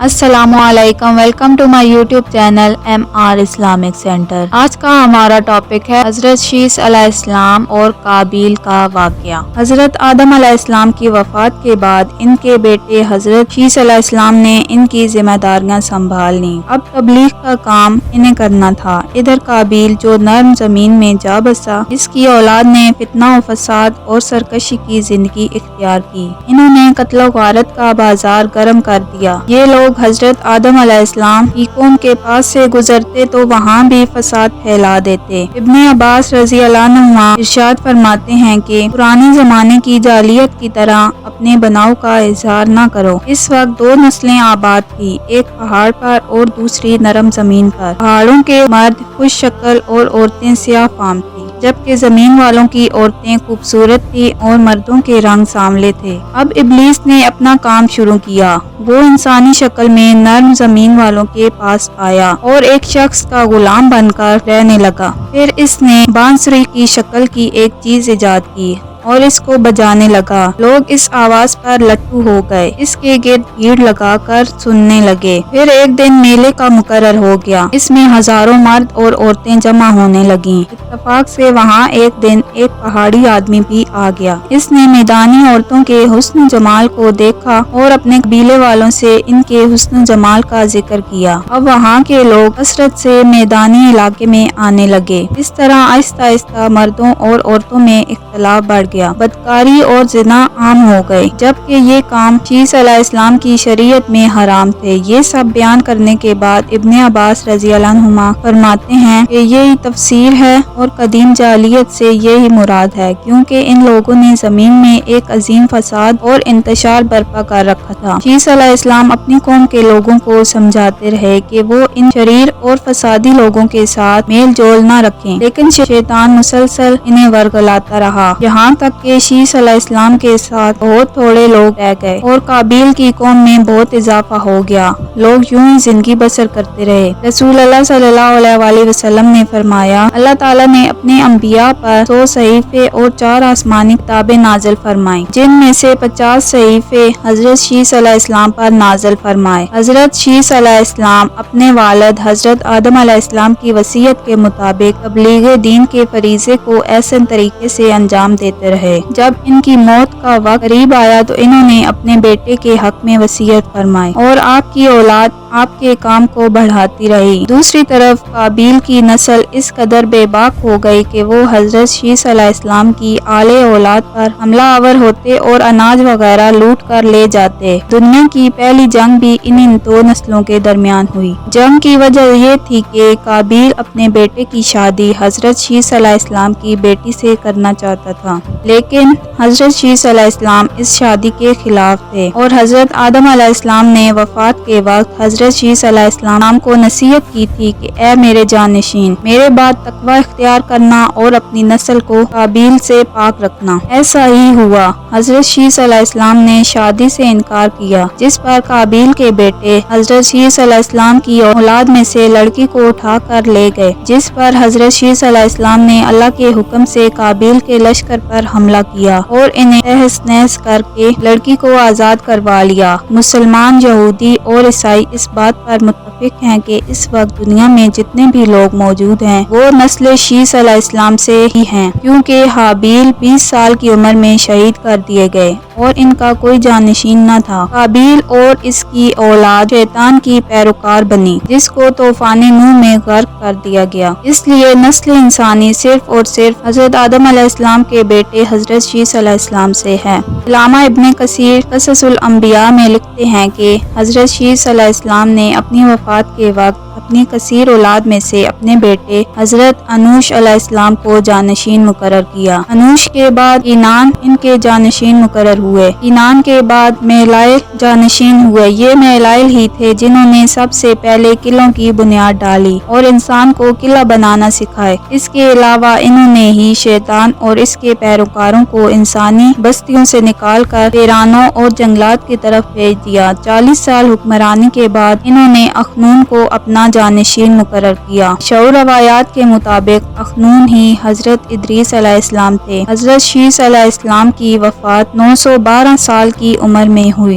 السلام علیکم، welcome to my YouTube channel MR Islamic centre. آج کا ہمارا ٹاپک ہے حضرت شیث علیہ السلام اور قابیل کا واقعہ۔ حضرت آدم علیہ السلام کی وفات کے بعد ان کے بیٹے حضرت شیث علیہ السلام نے ان کی ذمہ داریاں سنبھال لیں۔ اب تبلیغ کا کام انہیں کرنا تھا۔ ادھر قابیل جو نرم زمین میں جا بسا، اس کی اولاد نے فتنہ و فساد اور سرکشی کی زندگی اختیار کی۔ انہوں نے قتل و غارت کا بازار گرم کر دیا۔ یہ لوگ حضرت آدم علیہ السلام کی قوم کے پاس سے گزرتے تو وہاں بھی فساد پھیلا دیتے۔ ابن عباس رضی اللہ عنہما ارشاد فرماتے ہیں کہ پرانے زمانے کی جاہلیت کی طرح اپنے بناؤ کا اظہار نہ کرو۔ اس وقت دو نسلیں آباد تھی، ایک پہاڑ پر اور دوسری نرم زمین پر۔ پہاڑوں کے مرد خوش شکل اور عورتیں سیاہ فام تھی، جبکہ زمین والوں کی عورتیں خوبصورت تھی اور مردوں کے رنگ سانولے تھے۔ اب ابلیس نے اپنا کام شروع کیا۔ وہ انسانی شکل میں نرم زمین والوں کے پاس آیا اور ایک شخص کا غلام بن کر رہنے لگا۔ پھر اس نے بانسری کی شکل کی ایک چیز ایجاد کی اور اس کو بجانے لگا۔ لوگ اس آواز پر لٹو ہو گئے، اس کے گرد بھیڑ لگا کر سننے لگے۔ پھر ایک دن میلے کا مقرر ہو گیا، اس میں ہزاروں مرد اور عورتیں جمع ہونے لگیں۔ اتفاق سے وہاں ایک دن ایک پہاڑی آدمی بھی آ گیا۔ اس نے میدانی عورتوں کے حسن و جمال کو دیکھا اور اپنے قبیلے والوں سے ان کے حسن و جمال کا ذکر کیا۔ اب وہاں کے لوگ کثرت سے میدانی علاقے میں آنے لگے۔ اس طرح آہستہ آہستہ مردوں اور عورتوں میں اختلاف بڑھ گیا، بدکاری اور زنا عام ہو گئے، جبکہ یہ کام شیث علیہ السلام کی شریعت میں حرام تھے۔ یہ سب بیان کرنے کے بعد ابن عباس رضی اللہ عنہما فرماتے ہیں کہ یہی تفسیر ہے اور قدیم جاہلیت سے یہی مراد ہے، کیونکہ ان لوگوں نے زمین میں ایک عظیم فساد اور انتشار برپا کر رکھا تھا۔ شیث علیہ السلام اپنی قوم کے لوگوں کو سمجھاتے رہے کہ وہ ان شریر اور فسادی لوگوں کے ساتھ میل جول نہ رکھیں، لیکن شیطان مسلسل انہیں ورگلاتا رہا، یہاں تک کہ شیث علیہ السلام کے ساتھ بہت تھوڑے لوگ رہ گئے اور قابیل کی قوم میں بہت اضافہ ہو گیا۔ لوگ یوں ہی زندگی بسر کرتے رہے۔ رسول اللہ صلی اللہ علیہ وآلہ وسلم نے فرمایا، اللہ تعالیٰ نے اپنے انبیاء پر 100 صحیفے اور 4 آسمانی کتابیں نازل فرمائیں، جن میں سے 50 صحیفے حضرت شیث علیہ السلام پر نازل فرمائے۔ حضرت شیث علیہ السلام اپنے والد حضرت آدم علیہ السلام کی وصیت کے مطابق تبلیغ دین کے فریضے کو ایسے طریقے سے انجام دیتے رہے۔ جب ان کی موت کا وقت قریب آیا تو انہوں نے اپنے بیٹے کے حق میں وصیت فرمائی اور آپ کی اولاد آپ کے کام کو بڑھاتی رہی۔ دوسری طرف قابیل کی نسل اس قدر بے باک ہو گئی کہ وہ حضرت شیث علیہ السلام کی آل اولاد پر حملہ آور ہوتے اور اناج وغیرہ لوٹ کر لے جاتے۔ دنیا کی پہلی جنگ بھی ان دو نسلوں کے درمیان ہوئی۔ جنگ کی وجہ یہ تھی کہ قابیل اپنے بیٹے کی شادی حضرت شیث علیہ السلام کی بیٹی سے کرنا چاہتا تھا، لیکن حضرت شیث علیہ السلام اس شادی کے خلاف تھے اور حضرت آدم علیہ السلام نے وفات کے وقت حضرت شیث علیہ السلام کو نصیحت کی تھی کہ اے میرے جانشین، میرے بعد تقوی اختیار کرنا اور اپنی نسل کو قابیل سے پاک رکھنا۔ ایسا ہی ہوا۔ حضرت شیث علیہ السلام نے شادی سے انکار کیا، جس پر قابیل کے بیٹے حضرت شیث علیہ السلام کی اولاد میں سے لڑکی کو اٹھا کر لے گئے، جس پر حضرت شیث علیہ السلام نے اللہ کے حکم سے قابیل کے لشکر پر حملہ کیا اور انہیں تہس نہس کر کے لڑکی کو آزاد کروا لیا۔ مسلمان، یہودی اور عیسائی اس بات پر متفق ہیں کہ اس وقت دنیا میں جتنے بھی لوگ موجود ہیں وہ نسل شیث علیہ السلام سے ہی ہیں، کیونکہ حابیل 20 سال کی عمر میں شہید کر دیے گئے اور ان کا کوئی جانشین نہ تھا۔ قابیل اور اس کی اولاد شیطان کی پیروکار بنی، جس کو طوفان نوح میں غرق کر دیا گیا۔ اس لیے نسل انسانی صرف اور صرف حضرت آدم علیہ السلام کے بیٹے حضرت شیث علیہ السلام سے ہے۔ علامہ ابن کثیر قصص الانبیاء میں لکھتے ہیں کہ حضرت شیث علیہ السلام نے اپنی وفات کے وقت اپنی کثیر اولاد میں سے اپنے بیٹے حضرت انوش علیہ السلام کو جانشین مقرر کیا۔ انوش کے بعد کینان ان کے جانشین مقرر ہوئے۔ کینان کے بعد میلائل جانشین ہوئے۔ یہ میلائل ہی تھے جنہوں نے سب سے پہلے قلعوں کی بنیاد ڈالی اور انسان کو قلعہ بنانا سکھائے۔ اس کے علاوہ انہوں نے ہی شیطان اور اس کے پیروکاروں کو انسانی بستیوں سے نکال کر ویرانوں اور جنگلات کی طرف بھیج دیا۔ 40 سال حکمرانی کے بعد انہوں نے اخنون کو اپنا جانشین مقرر کیا۔ شعور روایات کے مطابق اخنون ہی حضرت ادریس علیہ السلام تھے۔ حضرت شیث علیہ السلام کی وفات 912 سال کی عمر میں ہوئی۔